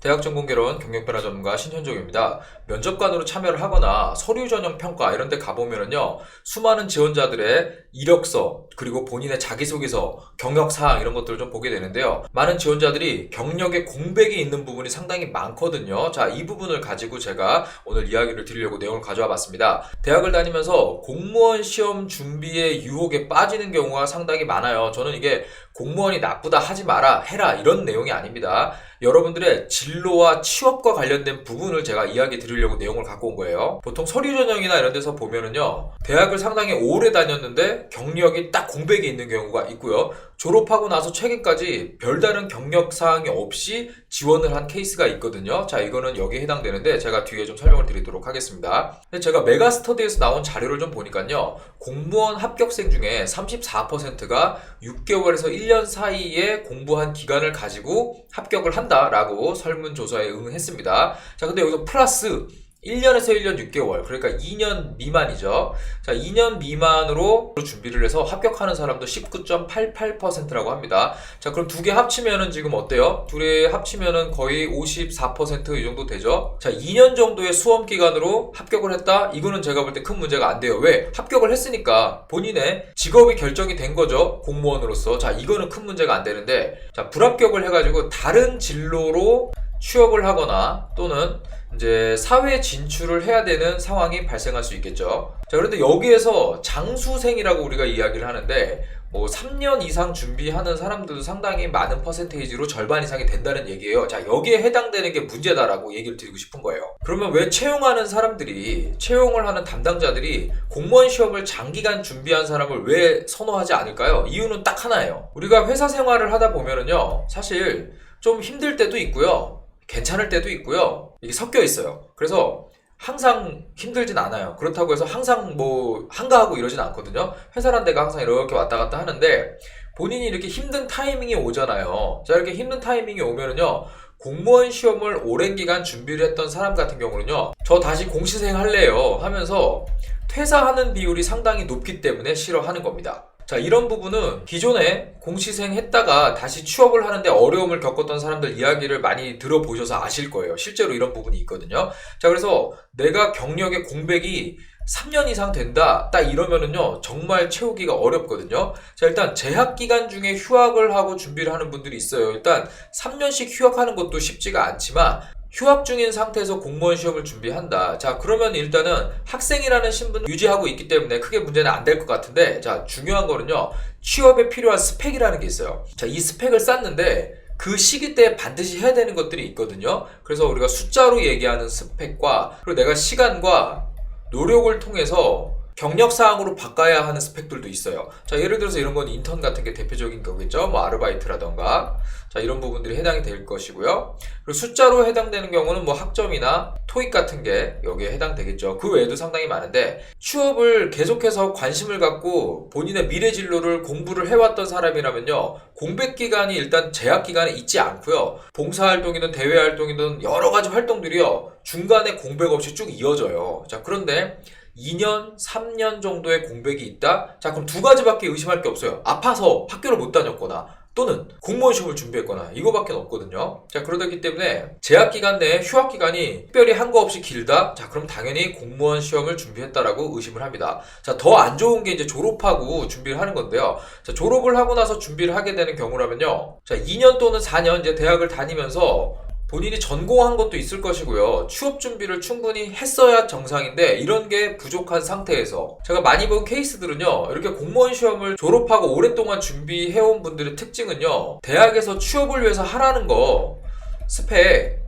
대학전공개론 경력변화 전문가 신현종입니다. 면접관으로 참여를 하거나 서류 전형 평가 이런 데 가보면은요, 수많은 지원자들의 이력서, 그리고 본인의 자기소개서, 경력사항 이런 것들을 좀 보게 되는데요. 많은 지원자들이 경력에 공백이 있는 부분이 상당히 많거든요. 자, 이 부분을 가지고 제가 오늘 이야기를 드리려고 내용을 가져와 봤습니다. 대학을 다니면서 공무원 시험 준비에 유혹에 빠지는 경우가 상당히 많아요. 저는 이게 공무원이 나쁘다 하지 마라, 해라 이런 내용이 아닙니다. 여러분들의 진로와 취업과 관련된 부분을 제가 이야기 드리려고 내용을 갖고 온 거예요. 보통 서류 전형이나 이런 데서 보면은요, 대학을 상당히 오래 다녔는데 경력이 딱 공백이 있는 경우가 있고요. 졸업하고 나서 최근까지 별다른 경력 사항이 없이 지원을 한 케이스가 있거든요. 자, 이거는 여기에 해당되는데 제가 뒤에 좀 설명을 드리도록 하겠습니다. 제가 메가스터디에서 나온 자료를 좀 보니까요, 공무원 합격생 중에 34%가 6개월에서 1년 사이에 공부한 기간을 가지고 합격을 한다라고 설문조사에 응했습니다. 자, 근데 여기서 플러스 1년에서 1년 6개월, 그러니까 2년 미만이죠. 자, 2년 미만으로 준비를 해서 합격하는 사람도 19.88%라고 합니다. 자, 그럼 두 개 합치면은 지금 어때요? 둘이 합치면은 거의 54% 이 정도 되죠? 자, 2년 정도의 수험 기간으로 합격을 했다? 이거는 제가 볼 때 큰 문제가 안 돼요. 왜? 합격을 했으니까 본인의 직업이 결정이 된 거죠. 공무원으로서. 자, 이거는 큰 문제가 안 되는데, 자, 불합격을 해가지고 다른 진로로 취업을 하거나 또는 이제 사회 진출을 해야 되는 상황이 발생할 수 있겠죠. 자, 그런데 여기에서 장수생이라고 우리가 이야기를 하는데, 뭐 3년 이상 준비하는 사람들도 상당히 많은 퍼센테이지로 절반 이상이 된다는 얘기예요. 자, 여기에 해당되는 게 문제다라고 얘기를 드리고 싶은 거예요. 그러면 왜 채용하는 사람들이, 채용을 하는 담당자들이 공무원 시험을 장기간 준비한 사람을 왜 선호하지 않을까요? 이유는 딱 하나예요. 우리가 회사 생활을 하다 보면은요, 사실 좀 힘들 때도 있고요, 괜찮을 때도 있고요, 이게 섞여 있어요. 그래서 항상 힘들진 않아요. 그렇다고 해서 항상 뭐 한가하고 이러진 않거든요. 회사란 데가 항상 이렇게 왔다 갔다 하는데, 본인이 이렇게 힘든 타이밍이 오잖아요. 자, 이렇게 힘든 타이밍이 오면은요, 공무원 시험을 오랜 기간 준비를 했던 사람 같은 경우는요, 저 다시 공시생 할래요 하면서 퇴사하는 비율이 상당히 높기 때문에 싫어하는 겁니다. 자, 이런 부분은 기존에 공시생 했다가 다시 취업을 하는데 어려움을 겪었던 사람들 이야기를 많이 들어보셔서 아실 거예요. 실제로 이런 부분이 있거든요. 자, 그래서 내가 경력의 공백이 3년 이상 된다, 딱 이러면은요, 정말 채우기가 어렵거든요. 자, 일단 재학 기간 중에 휴학을 하고 준비를 하는 분들이 있어요. 일단 3년씩 휴학하는 것도 쉽지가 않지만 휴학 중인 상태에서 공무원 시험을 준비한다. 자, 그러면 일단은 학생이라는 신분을 유지하고 있기 때문에 크게 문제는 안 될 것 같은데, 자, 중요한 거는요, 취업에 필요한 스펙이라는 게 있어요. 자, 이 스펙을 쌓는데 그 시기 때 반드시 해야 되는 것들이 있거든요. 그래서 우리가 숫자로 얘기하는 스펙과, 그리고 내가 시간과 노력을 통해서 경력사항으로 바꿔야 하는 스펙들도 있어요. 자, 예를 들어서 이런 건 인턴 같은 게 대표적인 거겠죠. 뭐 아르바이트라던가. 자, 이런 부분들이 해당이 될 것이고요. 그리고 숫자로 해당되는 경우는 뭐 학점이나 토익 같은 게 여기에 해당되겠죠. 그 외에도 상당히 많은데, 취업을 계속해서 관심을 갖고 본인의 미래 진로를 공부를 해왔던 사람이라면요, 공백 기간이 일단 재학 기간에 있지 않고요, 봉사활동이든 대외활동이든 여러 가지 활동들이요, 중간에 공백 없이 쭉 이어져요. 자, 그런데 2년, 3년 정도의 공백이 있다? 자, 그럼 두 가지밖에 의심할 게 없어요. 아파서 학교를 못 다녔거나 또는 공무원 시험을 준비했거나, 이거밖에 없거든요. 자, 그러기 때문에 재학 기간 내에 휴학 기간이 특별히 한 거 없이 길다? 자, 그럼 당연히 공무원 시험을 준비했다라고 의심을 합니다. 자, 더 안 좋은 게 이제 졸업하고 준비를 하는 건데요. 자, 졸업을 하고 나서 준비를 하게 되는 경우라면요, 자, 2년 또는 4년 이제 대학을 다니면서 본인이 전공한 것도 있을 것이고요, 취업 준비를 충분히 했어야 정상인데 이런 게 부족한 상태에서, 제가 많이 본 케이스들은요, 이렇게 공무원 시험을 졸업하고 오랫동안 준비해온 분들의 특징은요, 대학에서 취업을 위해서 하라는 거 스펙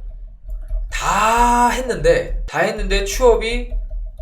다 했는데 취업이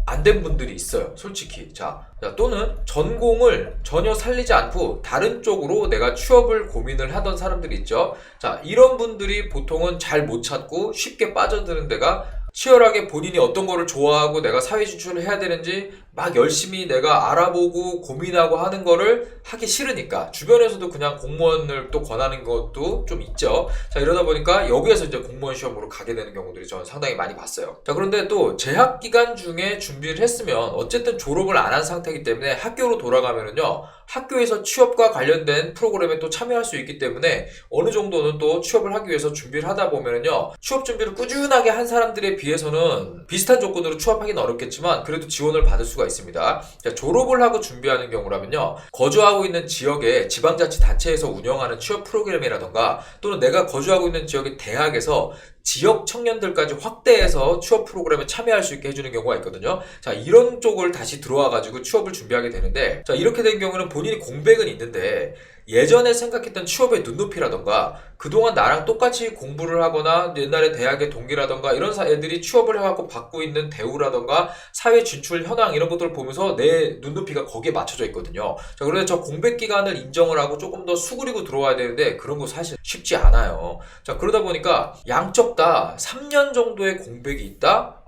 안 된 분들이 있어요, 솔직히. 자, 또는 전공을 전혀 살리지 않고 다른 쪽으로 내가 취업을 고민을 하던 사람들이 있죠. 자, 이런 분들이 보통은 잘 못 찾고 쉽게 빠져드는 데가, 치열하게 본인이 어떤 거를 좋아하고 내가 사회 진출을 해야 되는지 막 열심히 내가 알아보고 고민하고 하는 거를 하기 싫으니까 주변에서도 그냥 공무원을 또 권하는 것도 좀 있죠. 자, 이러다 보니까 여기에서 이제 공무원 시험으로 가게 되는 경우들이 저는 상당히 많이 봤어요. 자, 그런데 또 재학 기간 중에 준비를 했으면 어쨌든 졸업을 안 한 상태 상태이기 때문에 학교로 돌아가면은요, 학교에서 취업과 관련된 프로그램에 또 참여할 수 있기 때문에 어느 정도는 또 취업을 하기 위해서 준비를 하다 보면은요, 취업 준비를 꾸준하게 한 사람들에 비해서는 비슷한 조건으로 취업하기는 어렵겠지만 그래도 지원을 받을 수가 있습니다. 자, 졸업을 하고 준비하는 경우라면요, 거주하고 있는 지역의 지방자치단체에서 운영하는 취업 프로그램이라던가 또는 내가 거주하고 있는 지역의 대학에서 지역 청년들까지 확대해서 취업 프로그램에 참여할 수 있게 해주는 경우가 있거든요. 자, 이런 쪽을 다시 들어와가지고 취업을 준비하게 되는데, 자, 이렇게 된 경우는 본인이 공백은 있는데 예전에 생각했던 취업의 눈높이라던가 그동안 나랑 똑같이 공부를 하거나 옛날에 대학의 동기라던가 이런 애들이 취업을 해갖고 받고 있는 대우라던가 사회 진출 현황 이런 것들을 보면서 내 눈높이가 거기에 맞춰져 있거든요. 자, 그런데 저 공백 기간을 인정을 하고 조금 더 수그리고 들어와야 되는데 그런 거 사실 쉽지 않아요. 자, 그러다 보니까 양쪽 다 3년 정도의 공백이 있다?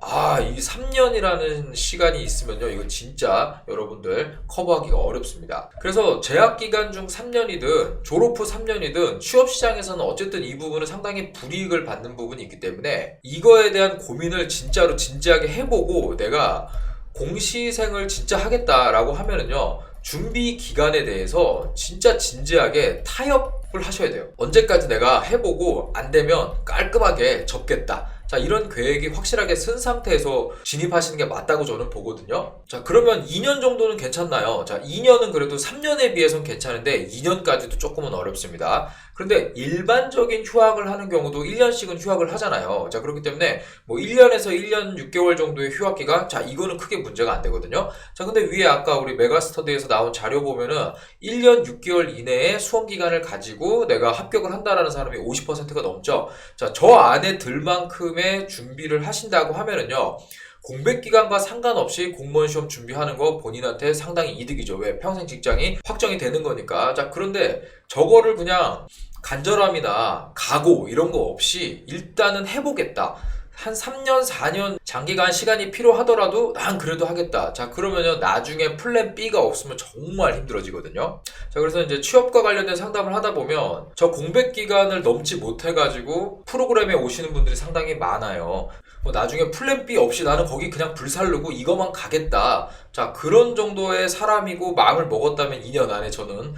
이 3년이라는 시간이 있으면요, 이거 진짜 여러분들 커버하기가 어렵습니다. 그래서 재학 기간 중 3년이든 졸업 후 3년이든 취업 시장에서는 어쨌든 이 부분은 상당히 불이익을 받는 부분이 있기 때문에 이거에 대한 고민을 진짜로 진지하게 해보고 내가 공시생을 진짜 하겠다라고 하면은요, 준비 기간에 대해서 진짜 진지하게 타협을 하셔야 돼요. 언제까지 내가 해보고 안 되면 깔끔하게 접겠다. 자, 이런 계획이 확실하게 쓴 상태에서 진입하시는 게 맞다고 저는 보거든요. 자, 그러면 2년 정도는 괜찮나요? 자, 2년은 그래도 3년에 비해서는 괜찮은데 2년까지도 조금은 어렵습니다. 그런데 일반적인 휴학을 하는 경우도 1년씩은 휴학을 하잖아요. 자, 그렇기 때문에 뭐 1년에서 1년 6개월 정도의 휴학 기간, 자, 이거는 크게 문제가 안 되거든요. 자, 근데 위에 아까 우리 메가스터디에서 나온 자료 보면은 1년 6개월 이내에 수험 기간을 가지고 내가 합격을 한다라는 사람이 50%가 넘죠. 자, 저 안에 들 만큼의 준비를 하신다고 하면은요, 공백 기간과 상관없이 공무원 시험 준비하는 거 본인한테 상당히 이득이죠. 왜? 평생 직장이 확정이 되는 거니까. 자, 그런데 저거를 그냥 간절함이나 각오 이런 거 없이 일단은 해보겠다. 한 3년, 4년 장기간 시간이 필요하더라도 난 그래도 하겠다. 자, 그러면요, 나중에 플랜 B가 없으면 정말 힘들어지거든요. 자, 그래서 이제 취업과 관련된 상담을 하다 보면 저 공백 기간을 넘지 못해가지고 프로그램에 오시는 분들이 상당히 많아요. 나중에 플랜 B 없이 나는 거기 그냥 불살르고 이거만 가겠다. 자, 그런 정도의 사람이고 마음을 먹었다면 2년 안에 저는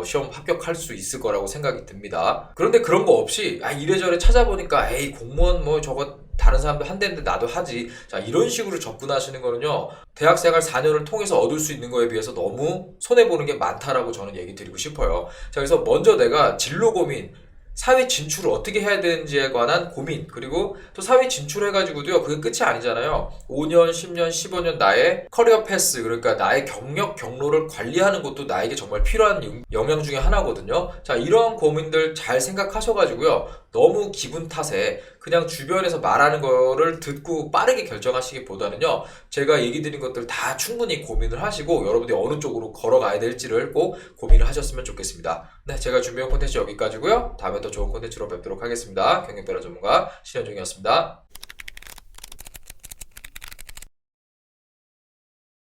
시험 합격할 수 있을 거라고 생각이 듭니다. 그런데 그런 거 없이 이래저래 찾아보니까 에이, 공무원 뭐 저거 다른 사람들 한대인데 나도 하지. 자, 이런 식으로 접근하시는 거는요, 대학생활 4년을 통해서 얻을 수 있는 거에 비해서 너무 손해보는 게 많다라고 저는 얘기 드리고 싶어요. 자, 그래서 먼저 내가 진로 고민, 사회 진출을 어떻게 해야 되는지에 관한 고민, 그리고 또 사회 진출해가지고도요, 그게 끝이 아니잖아요. 5년, 10년, 15년 나의 커리어 패스, 그러니까 나의 경력, 경로를 관리하는 것도 나에게 정말 필요한 영역 중에 하나거든요. 자, 이러한 고민들 잘 생각하셔가지고요, 너무 기분 탓에 그냥 주변에서 말하는 거를 듣고 빠르게 결정하시기보다는요, 제가 얘기 드린 것들 다 충분히 고민을 하시고 여러분들이 어느 쪽으로 걸어가야 될지를 꼭 고민을 하셨으면 좋겠습니다. 네, 제가 준비한 콘텐츠 여기까지고요. 다음에 더 좋은 콘텐츠로 뵙도록 하겠습니다. 경영배러 전문가 신현종이었습니다.